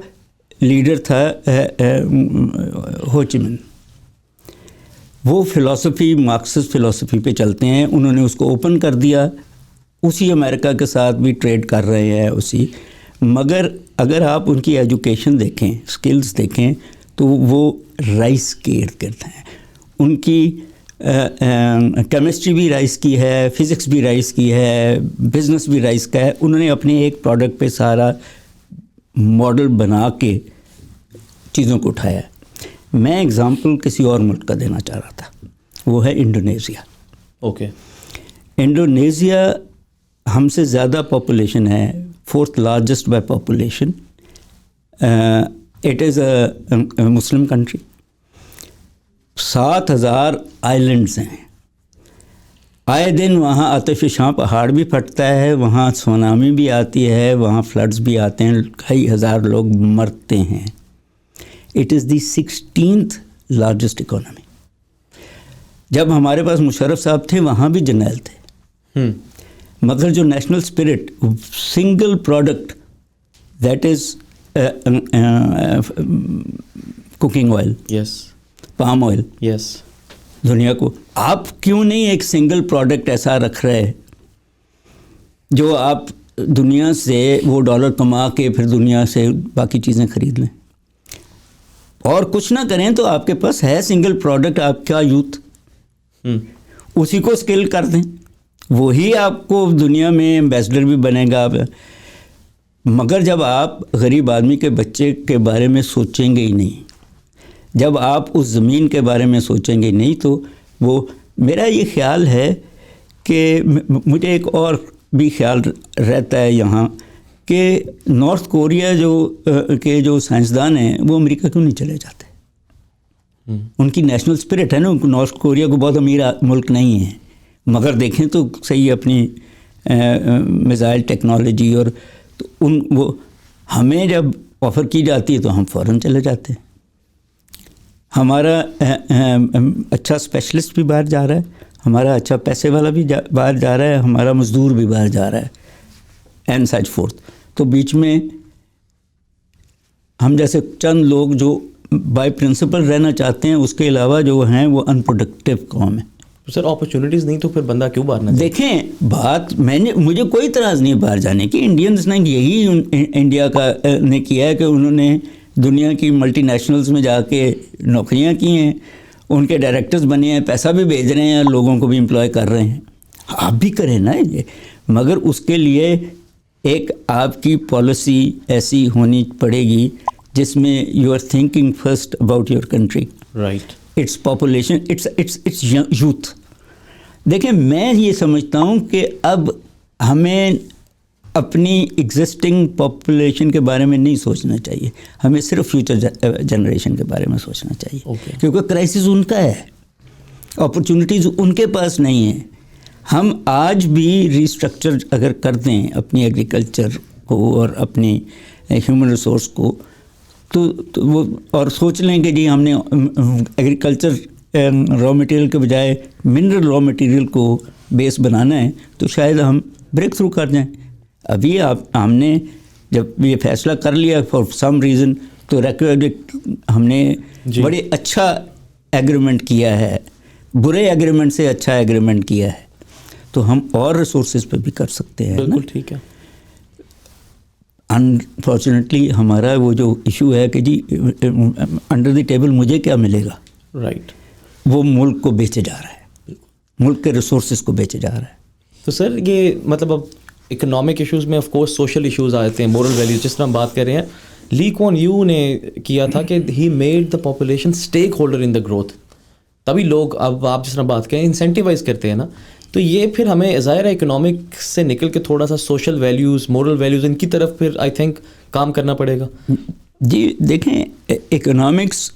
لیڈر تھا ہو چی من, وہ فلسفی مارکسسٹ فلسفی پہ چلتے ہیں. انہوں نے اس کو اوپن کر دیا, اسی امریکہ کے ساتھ بھی ٹریڈ کر رہے ہیں اسی. مگر اگر آپ ان کی ایجوکیشن دیکھیں, سکلز دیکھیں, تو وہ رائس کے ارد گرد ہیں. ان کی کیمسٹری بھی رائس کی ہے, فزکس بھی رائس کی ہے, بزنس بھی رائس کا ہے. انہوں نے اپنے ایک پروڈکٹ پہ سارا ماڈل بنا کے چیزوں کو اٹھایا. میں اگزامپل کسی اور ملک کا دینا چاہ رہا تھا, وہ ہے انڈونیزیا. اوکے. انڈونیزیا ہم سے زیادہ پاپولیشن ہے, 4th largest by population. It is a Muslim country. 7,000 islands ہیں. آئے دن وہاں آتش فشاں پہاڑ بھی پھٹتا ہے, وہاں سونامی بھی آتی ہے, وہاں فلڈز بھی آتے ہیں, کئی ہزار لوگ مرتے ہیں. It is the 16th largest economy. جب ہمارے پاس مشرف صاحب تھے وہاں بھی جرنیل تھے, مگر جو national spirit, single product that is cooking oil, yes, palm oil, yes. دنیا کو آپ کیوں نہیں ایک سنگل پروڈکٹ ایسا رکھ رہے جو آپ دنیا سے وہ ڈالر کما کے پھر دنیا سے باقی چیزیں خرید لیں, اور کچھ نہ کریں تو آپ کے پاس ہے سنگل پروڈکٹ. آپ کا یوتھ اسی کو اسکل کر دیں, وہی آپ کو دنیا میں ایمبیسڈر بھی بنے گا. مگر جب آپ غریب آدمی کے بچے کے بارے میں سوچیں گے ہی نہیں, جب آپ اس زمین کے بارے میں سوچیں گے نہیں, تو وہ, میرا یہ خیال ہے کہ مجھے ایک اور بھی خیال رہتا ہے یہاں کہ نارتھ کوریا جو سائنسدان ہیں وہ امریکہ کیوں نہیں چلے جاتے؟ ان کی نیشنل اسپرٹ ہے نا. نارتھ کوریا کو بہت امیر ملک نہیں ہے, مگر دیکھیں تو صحیح اپنی میزائل ٹیکنالوجی, اور تو وہ ہمیں جب آفر کی جاتی ہے تو ہم فوراً چلے جاتے ہیں. ہمارا اچھا اسپیشلسٹ بھی باہر جا رہا ہے, ہمارا اچھا پیسے والا بھی باہر جا رہا ہے, ہمارا مزدور بھی باہر جا رہا ہے, اینڈ سچ فورتھ. تو بیچ میں ہم جیسے چند لوگ جو بائی پرنسپل رہنا چاہتے ہیں, اس کے علاوہ جو ہیں وہ ان پروڈکٹیو قوم ہے. سر اپرچونیٹیز نہیں تو پھر بندہ کیوں باہر نہ جائے؟ دیکھیں بات, مجھے کوئی اعتراض نہیں باہر جانے کی. انڈینز نے یہی انڈیا کا نے کیا ہے کہ انہوں نے دنیا کی ملٹی نیشنلز میں جا کے نوکریاں کی ہیں, ان کے ڈائریکٹرز بنے ہیں, پیسہ بھی بھیج رہے ہیں, لوگوں کو بھی امپلوائے کر رہے ہیں. آپ بھی کریں نا یہ, مگر اس کے لیے ایک آپ کی پالیسی ایسی ہونی پڑے گی جس میں you are thinking first about your country, right, its population, its youth. دیکھیں میں یہ سمجھتا ہوں کہ اب ہمیں اپنی ایگزسٹنگ پاپولیشن کے بارے میں نہیں سوچنا چاہیے, ہمیں صرف فیوچر جنریشن کے بارے میں سوچنا چاہیے, کیونکہ کرائسس ان کا ہے, اپرچونٹیز ان کے پاس نہیں ہیں. ہم آج بھی ریسٹرکچر اگر کر دیں اپنی ایگریکلچر کو اور اپنی ہیومن ریسورس کو, تو وہ اور سوچ لیں کہ جی ہم نے ایگریکلچر را مٹیریل کے بجائے منرل را مٹیریل کو بیس بنانا ہے, تو شاید ہم بریک تھرو کر جائیں. ابھی ہم نے جب یہ فیصلہ کر لیا فار سم ریزن, تو ہم نے بڑے اچھا ایگریمنٹ کیا ہے, برے ایگریمنٹ سے اچھا ایگریمنٹ کیا ہے, تو ہم اور ریسورسز پہ بھی کر سکتے ہیں. بالکل ٹھیک ہے. انفارچونیٹلی ہمارا وہ جو ایشو ہے کہ جی انڈر دی ٹیبل مجھے کیا ملے گا, رائٹ, وہ ملک کو بیچے جا رہا ہے, ملک کے ریسورسز کو بیچے جا رہا ہے. تو سر یہ مطلب اب اکنامک ایشوز میں آف کورس سوشل ایشوز آتے ہیں, مورل ویلیوز, جس طرح ہم بات کر رہے ہیں. لی کوان یو نے کیا تھا کہ he made the population stake holder in the growth, تبھی لوگ اب آپ جس طرح بات کریں انسینٹیوائز کرتے ہیں نا, تو یہ پھر ہمیں ظاہر ہے اکنامک سے نکل کے تھوڑا سا سوشل ویلیوز, مورل ویلیوز, ان کی طرف پھر آئی تھنک کام کرنا پڑے گا. جی دیکھیں, اکنامکس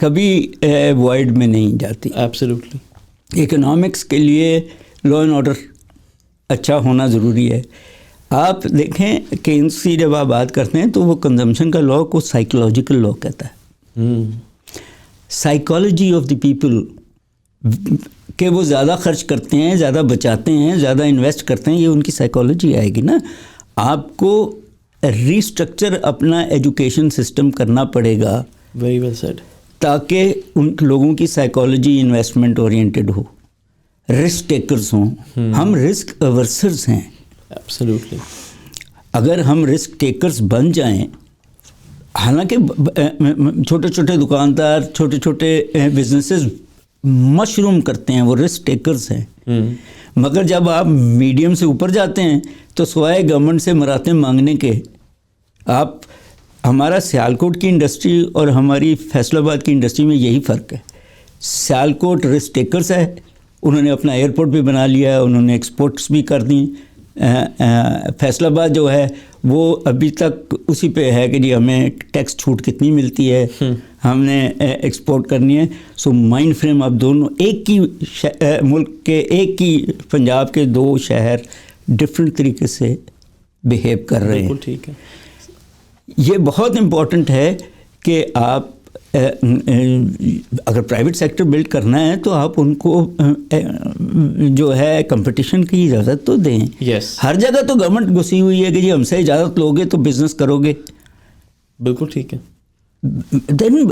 کبھی وائڈ میں نہیں جاتی. ایبسلیوٹلی. اکنامکس کے لیے لا اینڈ آرڈر اچھا ہونا ضروری ہے. آپ دیکھیں کینز کی جب آپ بات کرتے ہیں تو وہ کنزمپشن کا لا کو سائیکولوجیکل لا کہتا ہے. سائیکالوجی آف دی پیپل کہ وہ زیادہ خرچ کرتے ہیں, زیادہ بچاتے ہیں, زیادہ انویسٹ کرتے ہیں, یہ ان کی سائیکالوجی آئے گی نا. آپ کو ریسٹرکچر اپنا ایجوکیشن سسٹم کرنا پڑے گا, ویری ویل سیڈ, تاکہ ان لوگوں کی سائیکالوجی انویسٹمنٹ اورینٹڈ ہو, رسک ٹیکرز ہوں. ہم رسک اورسرز ہیں. ایبسلیوٹلی. اگر ہم رسک ٹیکرز بن جائیں, حالانکہ چھوٹے چھوٹے دکاندار, چھوٹے چھوٹے بزنسز مشروم کرتے ہیں, وہ رسک ٹیکرز ہیں. مگر جب آپ میڈیم سے اوپر جاتے ہیں تو سوائے گورنمنٹ سے مراتب مانگنے کے, آپ ہمارا سیالکوٹ کی انڈسٹری اور ہماری فیصل آباد کی انڈسٹری میں یہی فرق ہے. سیالکوٹ رسک ٹیکرز ہے, انہوں نے اپنا ایئرپورٹ بھی بنا لیا ہے, انہوں نے ایکسپورٹس بھی کر دیں. فیصل آباد جو ہے وہ ابھی تک اسی پہ ہے کہ جی ہمیں ٹیکس چھوٹ کتنی ملتی ہے, ہم نے ایکسپورٹ کرنی ہے. سو مائنڈ فریم اب دونوں ایک ہی ملک کے, ایک ہی پنجاب کے دو شہر ڈفرینٹ طریقے سے بیہیو کر رہے ہیں. بالکل ٹھیک ہے. یہ بہت امپورٹنٹ ہے کہ آپ اگر پرائیویٹ سیکٹر بلڈ کرنا ہے تو آپ ان کو جو ہے کمپٹیشن کی اجازت تو دیں. ہر جگہ تو گورنمنٹ گھسی ہوئی ہے کہ جی ہم سے اجازت لوگے تو بزنس کرو گے. بالکل ٹھیک ہے. دین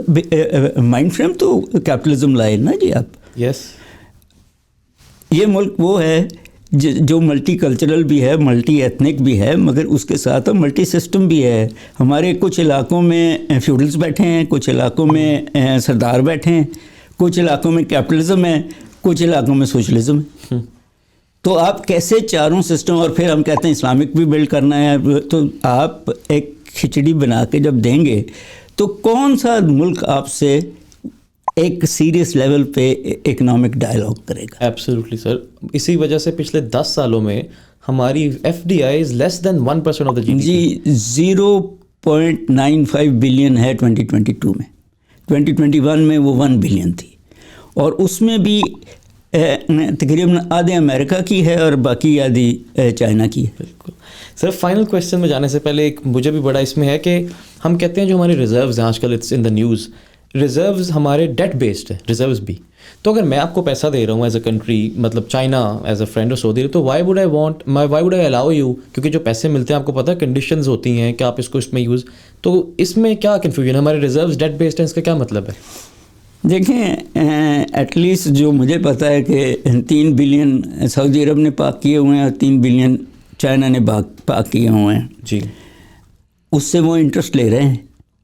مائنڈ فریم تو کیپٹلزم لائے نا جی آپ. یس. یہ ملک وہ ہے جو ملٹی کلچرل بھی ہے, ملٹی ایتھنک بھی ہے, مگر اس کے ساتھ ملٹی سسٹم بھی ہے. ہمارے کچھ علاقوں میں فیوڈلز بیٹھے ہیں, کچھ علاقوں میں سردار بیٹھے ہیں, کچھ علاقوں میں کیپٹلزم ہے, کچھ علاقوں میں سوشلزم ہے. تو آپ کیسے چاروں سسٹم, اور پھر ہم کہتے ہیں اسلامک بھی بلڈ کرنا ہے, تو آپ ایک کھچڑی بنا کے جب دیں گے تو کون سا ملک آپ سے ایک سیریس لیول پہ اکنامک ڈائلاگ کرے گا؟ ایبسلیوٹلی سر. اسی وجہ سے پچھلے 10 سالوں میں ہماری FDI is less than 1% of the GDP. جی 0.95 بلین ہے 2022 میں. 2021 میں وہ 1 بلین تھی, اور اس میں بھی تقریباً آدھے امریکہ کی ہے اور باقی آدھی چائنا کی ہے. بالکل سر. فائنل کویشچن میں جانے سے پہلے ایک مجھے بھی بڑا اس میں ہے کہ ہم کہتے ہیں جو ہمارے ریزروز ہیں آج کل it's in the news, reserves ہمارے ڈیٹ بیسڈ ہے, ریزروز بھی. تو اگر میں آپ کو پیسہ دے رہا ہوں ایز اے کنٹری, مطلب چائنا ایز اے فرینڈ اور سعودی, تو why would I allow you, کیونکہ جو پیسے ملتے ہیں آپ کو پتہ ہے کنڈیشنز ہوتی ہیں کہ آپ اس کو اس میں یوز, تو اس میں کیا کنفیوژن ہے؟ ہمارے ریزروز ڈیٹ بیسڈ ہیں, اس کا کیا مطلب ہے؟ دیکھیں ایٹ لیسٹ جو مجھے پتہ ہے کہ 3 بلین سعودی عرب نے پاک کیے ہوئے ہیں اور 3 بلین چائنا نے پاک کیے ہوئے ہیں. جی. اس سے وہ انٹرسٹ لے رہے ہیں.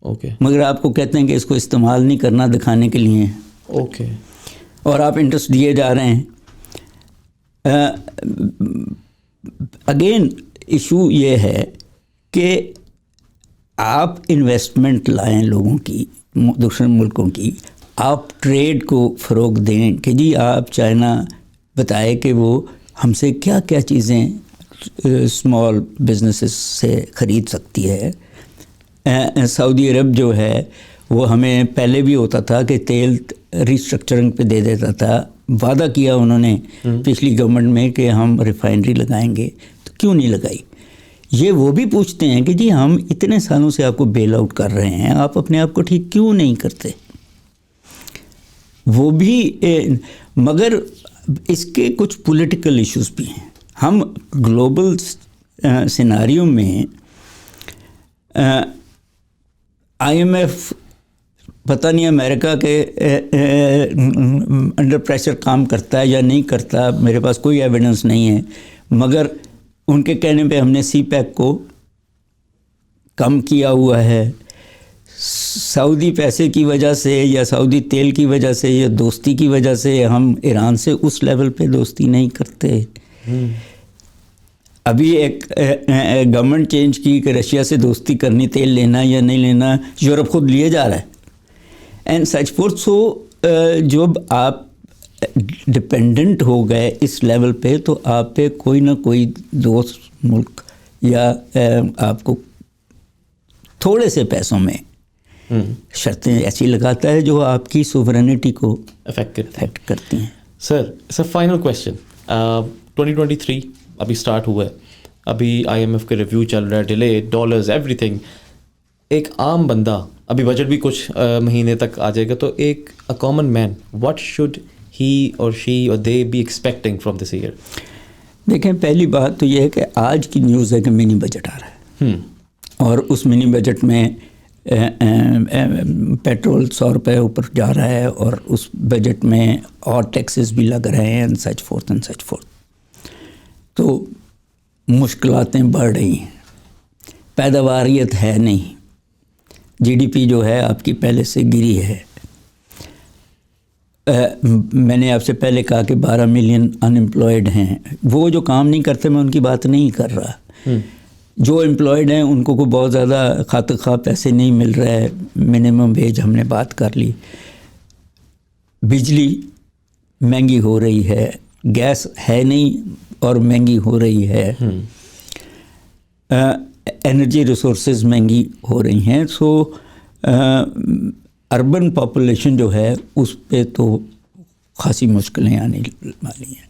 اوکے. مگر آپ کو کہتے ہیں کہ اس کو استعمال نہیں کرنا, دکھانے کے لیے. اوکے. اور آپ انٹرسٹ دیے جا رہے ہیں. اگین ایشو یہ ہے کہ آپ انویسٹمنٹ لائیں لوگوں کی, دوسرے ملکوں کی, آپ ٹریڈ کو فروغ دیں کہ جی آپ چائنا بتائے کہ وہ ہم سے کیا کیا چیزیں اسمال بزنسز سے خرید سکتی ہے. سعودی عرب جو ہے وہ ہمیں پہلے بھی ہوتا تھا کہ تیل ریسٹرکچرنگ پہ دے دیتا تھا, وعدہ کیا انہوں نے پچھلی گورنمنٹ میں کہ ہم ریفائنری لگائیں گے, تو کیوں نہیں لگائی. یہ وہ بھی پوچھتے ہیں کہ جی ہم اتنے سالوں سے آپ کو بیل آؤٹ کر رہے ہیں, آپ اپنے آپ کو ٹھیک کیوں نہیں کرتے. وہ بھی مگر اس کے کچھ پولیٹیکل ایشوز بھی ہیں. ہم گلوبل سیناریو میں آئی ایم ایف پتہ نہیں امریکہ کے انڈر پریشر کام کرتا ہے یا نہیں کرتا, میرے پاس کوئی ایویڈنس نہیں ہے, مگر ان کے کہنے پہ ہم نے سی پیک کو کم کیا ہوا ہے. سعودی پیسے کی وجہ سے یا سعودی تیل کی وجہ سے یا دوستی کی وجہ سے ہم ایران سے اس لیول پہ دوستی نہیں کرتے. ابھی ایک گورنمنٹ چینج کی کہ رشیا سے دوستی کرنی, تیل لینا یا نہیں لینا یورپ خود لیے جا رہا ہے اینڈ سچ فورتھ. سو جب آپ ڈپینڈنٹ ہو گئے اس لیول پہ تو آپ پہ کوئی نہ کوئی دوست ملک یا آپ کو تھوڑے سے پیسوں میں شرطیں ایسی لگاتا ہے جو آپ کی سوورنٹی کو افیکٹ کرتی ہیں. Sir it's a final question. 2023 ابھی اسٹارٹ ہوا ہے, ابھی آئی ایم ایف کا ریویو چل رہا ہے, ڈیلے, ڈالرز, ایوری تھنگ. ایک عام بندہ, ابھی بجٹ بھی کچھ مہینے تک آ جائے گا, تو ایک common man what should he or she or they be expecting from this year? دیکھیں پہلی بات تو یہ ہے کہ آج کی نیوز ہے کہ منی بجٹ آ رہا ہے, اور اس منی بجٹ میں پیٹرول 100 روپے اوپر جا رہا ہے, اور اس بجٹ میں اور ٹیکسز بھی لگ رہے ہیں اینڈ سچ فورتھ. تو مشکلاتیں بڑھ رہی ہیں, پیداواریت ہے نہیں, جی ڈی پی جو ہے آپ کی پہلے سے گری ہے. میں نے آپ سے پہلے کہا کہ 12 ملین ان امپلائڈ ہیں. وہ جو کام نہیں کرتے میں ان کی بات نہیں کر رہا, جو امپلائڈ ہیں ان کو بہت زیادہ خاطر خواہ پیسے نہیں مل رہے. منیمم ویج ہم نے بات کر لی, بجلی مہنگی ہو رہی ہے, گیس ہے نہیں اور مہنگی ہو رہی ہے, انرجی ریسورسز مہنگی ہو رہی ہیں. سو اربن پاپولیشن جو ہے اس پہ تو خاصی مشکلیں آنے والی ہیں.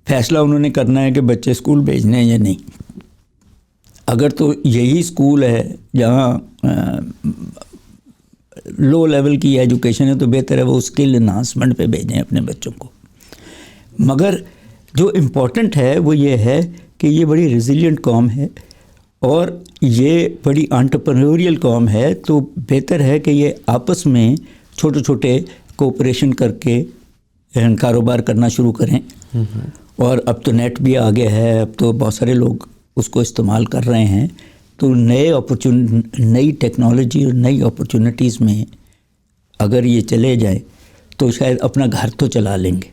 فیصلہ انہوں نے کرنا ہے کہ بچے اسکول بھیجنے ہیں یا نہیں. اگر تو یہی اسکول ہے جہاں لو لیول کی ایجوکیشن ہے تو بہتر ہے وہ اسکل انہانسمنٹ پہ بھیجیں اپنے بچوں کو. مگر جو امپورٹنٹ ہے وہ یہ ہے کہ یہ بڑی ریزیلینٹ قوم ہے اور یہ بڑی انٹرپرینوریل قوم ہے, تو بہتر ہے کہ یہ آپس میں چھوٹے چھوٹے کوپریشن کر کے کاروبار کرنا شروع کریں. اور اب تو نیٹ بھی آگے ہے, اب تو بہت سارے لوگ اس کو استعمال کر رہے ہیں, تو نئی ٹیکنالوجی اور نئی اپرچونٹیز میں اگر یہ چلے جائیں تو شاید اپنا گھر تو چلا لیں گے.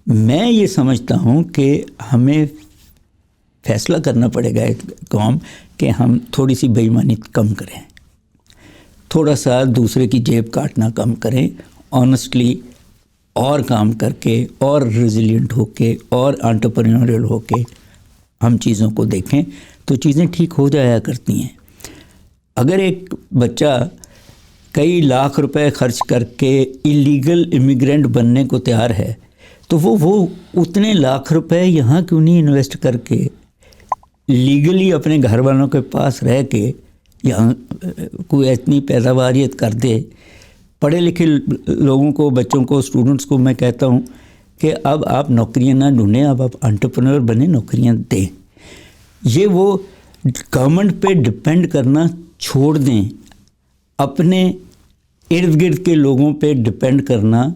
میں یہ سمجھتا ہوں کہ ہمیں فیصلہ کرنا پڑے گا ایک قوم کہ ہم تھوڑی سی بے ایمانی کم کریں, تھوڑا سا دوسرے کی جیب کاٹنا کم کریں, آنیسٹلی اور کام کر کے اور ریزیلینٹ ہو کے اور انٹرپرینوریل ہو کے ہم چیزوں کو دیکھیں تو چیزیں ٹھیک ہو جایا کرتی ہیں. اگر ایک بچہ کئی لاکھ روپے خرچ کر کے ایلیگل امیگرینٹ بننے کو تیار ہے تو وہ اتنے لاکھ روپے یہاں کیوں نہیں انویسٹ کر کے لیگلی اپنے گھر والوں کے پاس رہ کے یہاں کوئی اتنی پیداواریت کر دے. پڑھے لکھے لوگوں کو, بچوں کو, اسٹوڈنٹس کو میں کہتا ہوں کہ اب آپ نوکریاں نہ ڈھونڈیں, اب آپ انٹرپرینور بنیں, نوکریاں دیں. یہ وہ گورنمنٹ پہ ڈپینڈ کرنا چھوڑ دیں, اپنے ارد گرد کے لوگوں پہ ڈپینڈ کرنا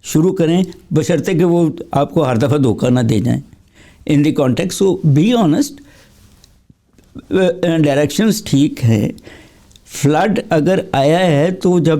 شروع کریں, بشرطے کہ وہ آپ کو ہر دفعہ دھوکہ نہ دے جائیں in the contact. So be honest, directions ٹھیک ہیں. فلڈ اگر آیا ہے تو جب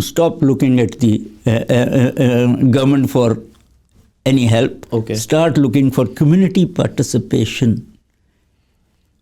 stop looking at the government for any help. Okay. Start looking for community participation.